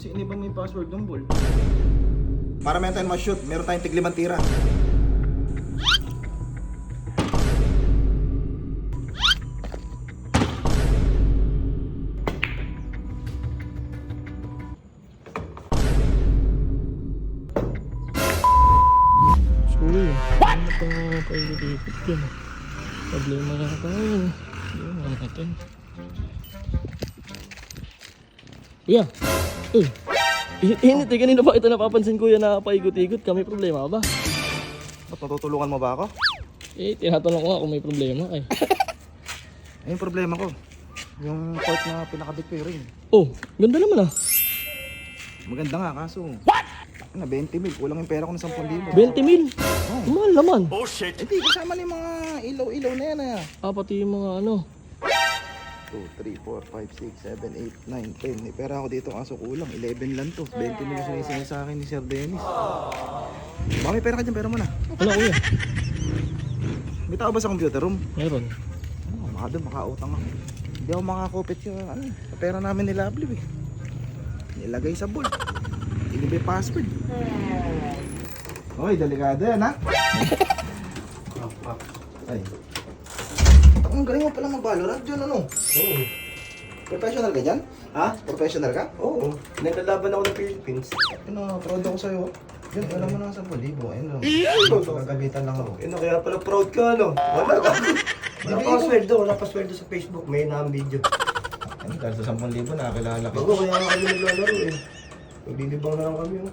Kasi iniba mo yung password ng ball. Para meron tayong ma-shoot, meron tayong tig-5 tira. Uy, ano pa paikot-ikot yan? Problema na tayo. Yun, ano natin. Kuya! Uy! Init eh, kanina pa ito napapansin kuya na paikot-ikot ka. May problema ba? Ba't natutulungan mo ba ako? Eh, tinatanong ko nga kung may problema eh. Ayun yung problema ko. Yung court na pinakabit ko yung ring. Oh, ganda naman ah. Maganda nga kaso. What? Na 20 mil, kulang yung pera ko ng 10,000. 20 mil? Oh. Mahal naman. Eh di, kasama na yung mga ilaw-ilaw na yan ah. Ah, pati yung mga ano. 2, 3, 4, 5, 6, 7, 8, 9, 10. May pera ako dito kaso kulang. 11 lang to. 20 mil yung sinisingil sa akin ni Sir Dennis. Baka may pera ka dyan, pera mo na. Ano kuya? May tao ba sa computer room? Meron. Baka doon, makautang ako. Hindi ako makakopit yung ano, sa pera namin ni Lovely eh. Nilagay sa ball. Hindi may password. Hoy, delikado yan ha? Ay. Ang galing mo pala mag-Valorant dyan ano? Oo. Professional ka dyan? Ha? Professional ka? Oo. Naglalaban ako ng Philippines. Ano, proud ako sa'yo. Yan, alam mo na sa 10,000. Ayun lang. Gagabitan lang ako. Ano, kaya pala proud ka, ano? Wala ka. Wala pa sweldo sa Facebook. May na-video. Ano, dahil sa 10,000 nakakilala ko. Oo, kaya kami naglalaro eh. Magbibibang na lang kami, oh.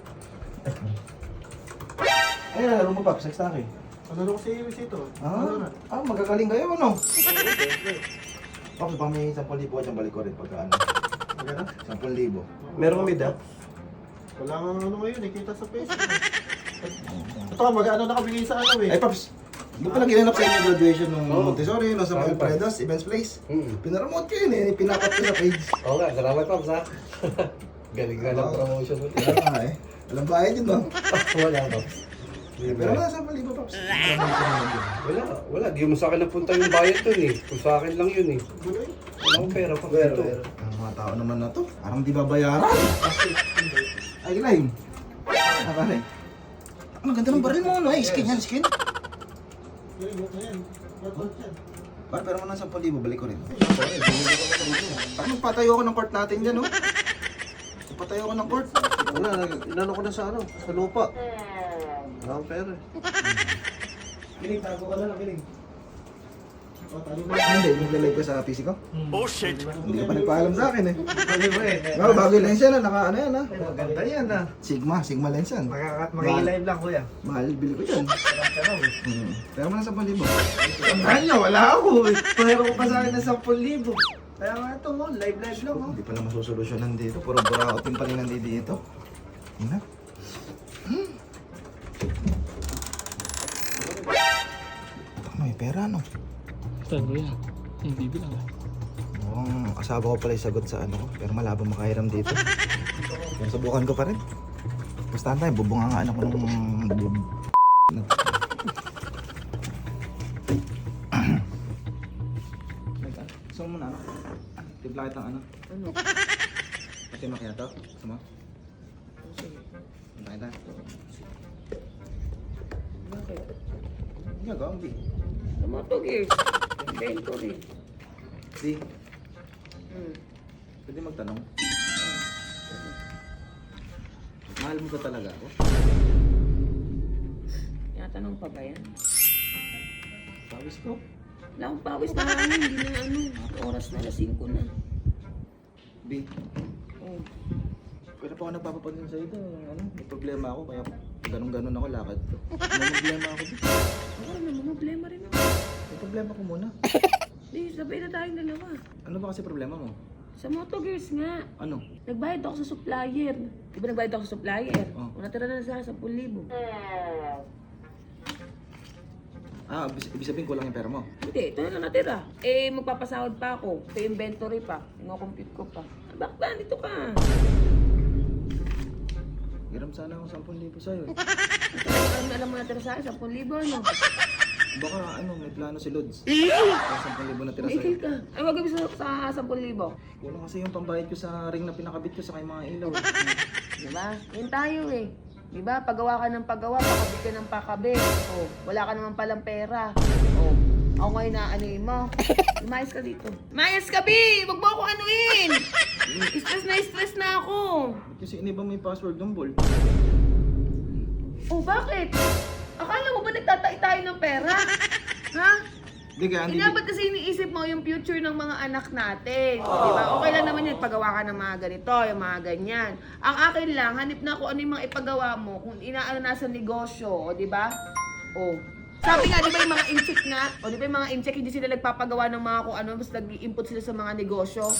Ay, nalaro mo Paps, nagstake. Ano ko sa iyo ito? Magagaling kayo ano? Paps, baka may 10,000 ka dyan balik ko rin pagka ano. Magana? 10,000. Meron kami da? Wala nga ano ngayon, nakita sa Facebook. Ito ka, mag-ano nakabigay sa ano eh. Ay Paps, doon pala ginanap sa inyo graduation ng Montessori, no, sa mga Predas, Events Place. Pinaramot ko yun eh, pinapat ko sa page. Oo nga, salamat pa sa. Galing ka ng promotion mo. Kaya nga eh. Walang bayad yun no? Wala pa. Pero wala 10,000 Paps. Wala. Di mo sa akin napunta yung bayad dun eh. Kung sa akin lang yun eh. Wala akong pera pa dito. Ang mga tao naman na to, parang di babayaran. Ay, Glenn. Ah, pare. Ang ganda ng baril mo, ano eh. Skin yan, skin. Pare, pero mo ng 10,000, balik ko rin. Parang magpatayo ako ng court natin dyan, no? Magpatayo ako ng court. Wala, inano ko na sa ano, sa lupa. Wala akong pera eh. Piling, tago ka na lang, Piling. Hindi, naglalay ko sa PC ko. Oh shit! Hindi ka pa nagpaalam sa akin eh. Sabi mo eh. Wow, bago yung lens yan, naka ano yan ha. Maganda yan ah. Sigma lens yan. Makikilive lang kuya. Mahal, bili ko yan. Pero mo ng 10,000. Ang niya, wala ako eh. Pahero ko pa sa akin ng 10,000. Kaya nga ito mo, live lang oh. Hindi pa na masusolusyonan dito. Puro buraot yung palingan dito. Yun na. May pera no? Saan kuya? Hindi bilang ah. Mukhang asawa ko pala yung sagot sa ano ko. Pero malabo makahiram dito. Pero subukan ko pa rin. Basta tayo, bubungangaan ako ng gusto mo na ano? Timpla kitang ano? Ano? Pati makiato? Gusto mo? Timpla kita. Bakit? Hindi gawang di. Tumatugis. Inventory. Di. Pwede magtanong. Mahal mo ka talaga ako? Tinatanong pa ba yan? Pawis ko. Wala akong pawis na ano, hindi na ano. Oras na, 5 na. Di. Oh. Pero pa ako nagpapapansin sa'yo ito. Ano, may problema ako kaya ganun-ganun ako lakad ko. May problema ako dito. Ako naman, problema rin ako. May problema ko muna. Di, sabay na tayong dalawa. Ano ba kasi problema mo? Sa Moto Gears nga. Ano? Nagbayad ako sa supplier. Di ba nagbayad ako sa supplier? Oh. Kung natira na sa 10,000. Ibig sabihin kulang yung pera mo. Hindi, ito na lang natira. Eh, magpapasahod pa ako. Sa inventory pa. Ino-compute ko pa. Bakit ba? Dito ka. Hiram sana ako 10,000 sa'yo eh. Alam mo natira sa akin, 10,000 ano? Baka ano, may plano si Lods. 10,000 na tira Ikil sa'yo. ka. Ano gagawin sa 10,000? Kulang kasi yung pambayad ko sa ring na pinakabit ko sa kay mga ilaw. Diba? Yun tayo eh. Diba? Pagawa ka ng pagawa, pakabit ka ng pakabit. Oh, wala ka naman palang pera. Oh, ako ngayon na anuin mo. Umayos ka dito. Umayos ka, B! Huwag mo ako anuin! Stress na ako. Ba't kasi iniba mo yung password ng ball? Oh, bakit? Akala mo ba nagtatai tayo ng pera? Ha? Hindi kaya, hindi. Inabat kasi iniisip mo yung future ng mga anak natin. Di ba? Okay lang naman yun, pagawa ka ng mga ganito, yung mga ganyan. Ang akin lang, hanip na kung ano yung mga ipagawa mo, kung inaano nasa negosyo, o di ba? O. Sabi nga, di ba yung mga incheck nga? O di ba yung mga incheck, hindi sila nagpapagawa ng mga kung ano, mas nag-i-input sila sa mga negosyo.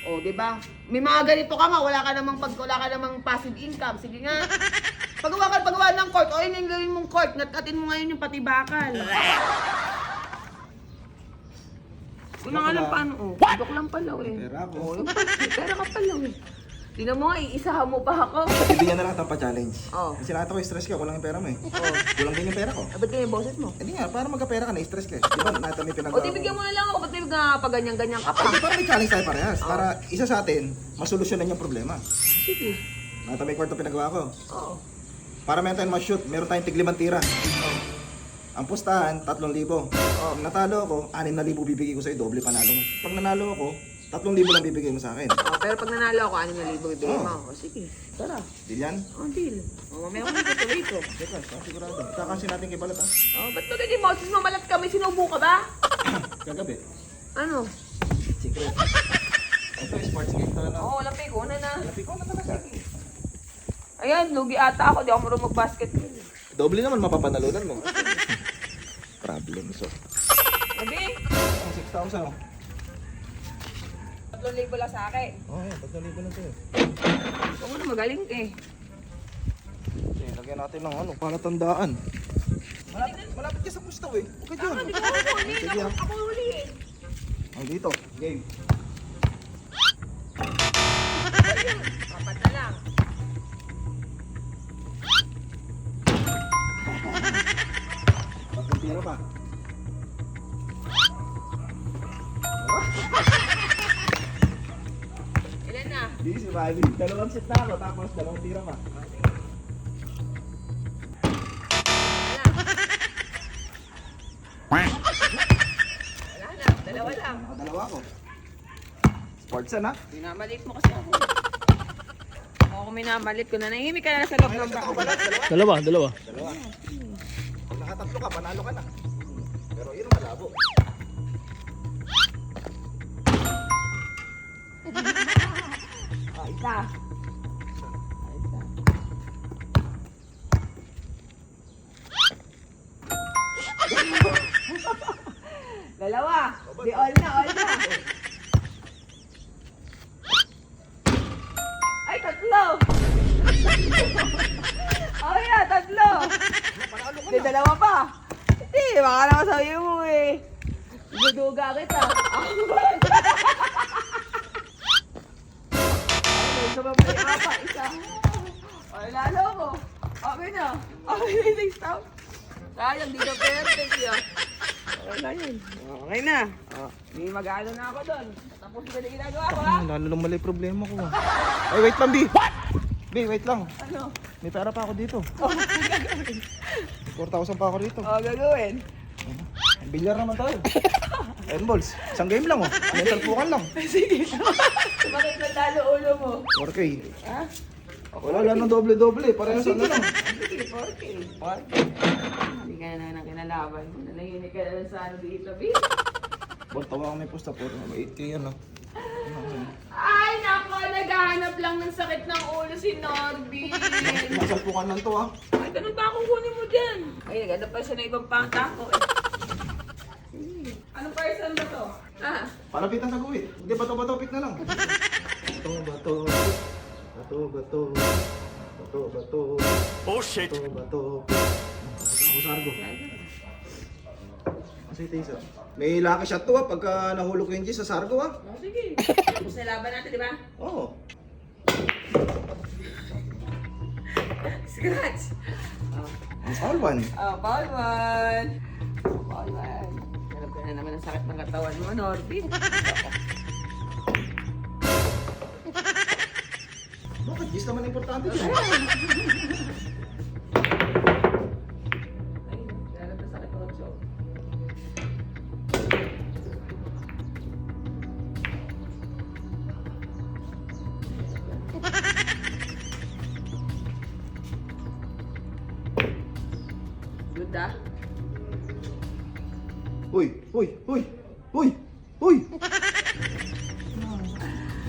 O, di ba? May mga ganito ka nga, wala ka namang passive income. Sige nga. Pagawa ng court. O, yun yung gawin mong court. Natatin mo ngayon yung pati bakal. Kung nga lang paano, oh. Joke lang pala, eh. Pera ako. Oh, yung pera ka pala, eh. Tingnan mo nga, iisahan mo pa ako. Bibigyan na lang ito pa-challenge. Oh. Kasi nakita ko stress ka, kulang yung pera mo eh. Oh. Kulang din yung pera ko. Ba't kayo yung boses mo? Hindi nga, para magka-pera ka, na-stress ka eh. Di ba, nakita mo yung pinagawa O, di bigyan mo na lang ako. Ba't kayo ganyan ka pa? Hindi, para may challenge tayo parehas. Para isa sa atin, masolusyonan yung problema. Sige. Nakita mo yung kwarto pinagawa ko. Oo. Para meron tayong ma-shoot, meron tayong tig-5 tira. Ang pustahan, 3,000. Pag natalo ako, 6,000 bibigay ko sa'yo, doble panalo mo. Pag nanalo ako, 3,000 lang bibigay mo sa akin. Oh, pero pag nanalo ako, 6,000 bibigay mo. O, sige. Tara. Deal yan? O, deal. O, mamaya ko nito tuloy ko. Teka, sigurado. Kakasin natin kay Balat ha. O, ba't ba ganyan mo? Sis mamalat kami, sinubo ka ba? Kagabi. Ano? Secret. Ito, sports game talaga. Oo, lampi ko na na. Lapit ko na talaga. Ayan, lugi ata ako. Di ako marunong mag-basketball. Doble naman mapapanalunan mo. Problem so. Gabi, Ang 6,000 oh. 3,000 lang sa akin. Oh, yan. 3,000 lang sa'yo. Huwag mo na magaling eh. Okay, lagyan natin ng ano, palatandaan. Malapit ka sa pustaw eh. Huwag ka dyan. Hindi ko ako huli. Sige, ah. Ako huli eh. Ang dito, game. Papat na lang. Tatlong tira pa. Ilan na? Di si Bobby. Dalawang set na ako, tapos dalawang tira pa. Wala na. Dalawa lang. Nakadalawa ako. Sportsan ha? Minamalit mo kasi ako. Ako minamalit ko na. Nahihimik ka na sa loob ng bahay. Dalawa. Dalawa. Pag nakatatlo ka, panalo ka na. Pero yun ang malabo. O, isa. Dalawa. Di all na. Ay, tatlo. Oh yeah, tatlo. Di dalawa pa. Hindi, baka naman sabi mo eh. Duduga kita. Ay, sababay pa, isa. Ay, lalo ko. Okay na. Okay na yung stop. Sayang, di na perfect yun. Okay na yun. Okay na. May mag-ano na ako doon. Tapos ko na ginagawa ko ha. Lalo lang mali problema ko. Ay, wait lang, B. B, wait lang. Ano? May pera pa ako dito. Oh, ano gagawin? 4,000 pa ako dito. Oh, gagawin. Bilyar naman tayo. Ayun, balls. Isang game lang, oh. Mental pukan lang. Sige. Bakit natalo ulo mo? 4K. Ha? Wala lang ng doble-doble. Parehas ano lang. Sige, 4K. Hindi ka na nang kinalaban mo. Nalahinig ka na lang sa ano dito, B. Bol, tawa ko may pusta po. 8K yan, oh. Ay, nako, naghahanap lang ng sakit ng ulo si Norby. Nasalpukan lang to, ah. Ay, ganun ba akong kunin mo dyan? Ay, naghanap pa siya ng ibang pangtako eh. Anong person ba to? Ha? Palapitan sa guwit. Hindi, bato-bato, pick na lang. Bato-bato. Bato-bato. Bato-bato. Oh shit! Bato-bato. Ako sa argo. Kasi ito isa. May lucky shot to, ah. Pagka nahulog ko yung G sa sargo, ah. Oh, sige. Tapos na laban natin, di ba? Oo. Scratch. Ang foul one. Oh, foul one. Oh, yan. Alam ka na naman ang sakit ng katawan mo, Norbin. Bakit? Gis naman importante siya. Ay, lalab na sakit ng choke. Good ah. Uy! Uy! Uy! Uy! Uy!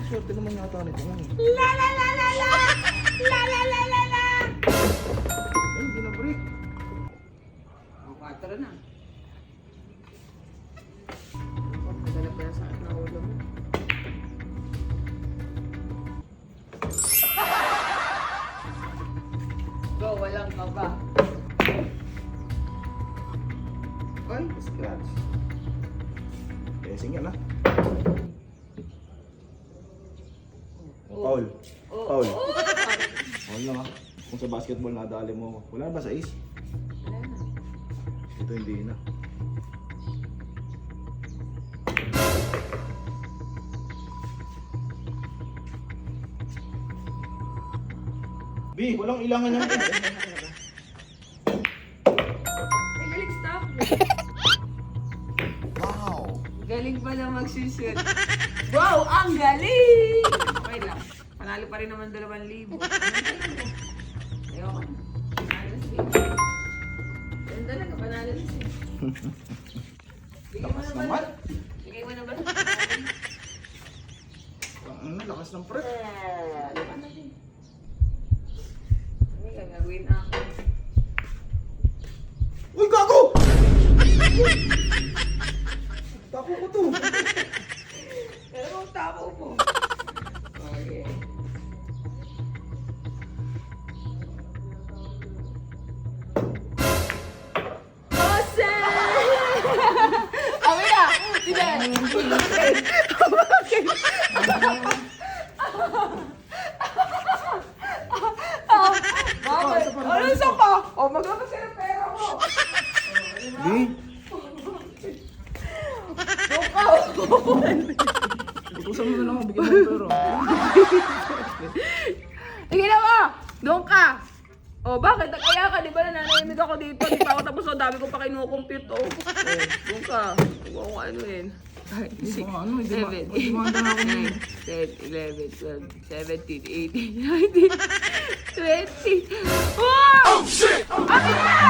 Swerte naman yata nito. La la la la la! La la la la la! Ay, hindi na break. Oh, 4 na. Oh, madala pa yung sakit na ulo mo. Go, walang kaba. Ay, scratch. Testing yan ah. Paul. Paul. Paul lang ah. Kung sa basketball nadali mo, wala na ba sa ace? Wala na. Ito hindi na. B, walang ilangan yan. Ay, galing stop. Wow! Galing pala magsushoot. Wow, ang galing! Okay lang. Panalo pa rin naman 2,000. Ayoko na. Panalo na si Baby. Ganun talaga, panalo na siya. Bigay mo Lakas na ba? naman. Bigay mo na ba? Ang lakas ng prep. Ano ka na din? Ano yung gagawin ako? Uy, gago! Tapo ko to. Pero ang tapo mo. Okay. Amin na! Hindi! Bakit? Ano isa pa? O, magkakot ka ng pera mo! B, Bukaw! utusan mo na lang ako, bigyan mo ng pera. Sige na mo! Doon ka! O, bakit? Nag-aya ka, di ba? Nananahimik ako dito. Di pa ako tapos. O, dami ko pa kinukompute. O, doon ka. Huwag akong ano yun. 5, 6, Ano, hindi 7, Dumanda na ako 9, nun. 10, 11, 12, 17, 18, 19, 20. Wow! Oh, shit! Akin na!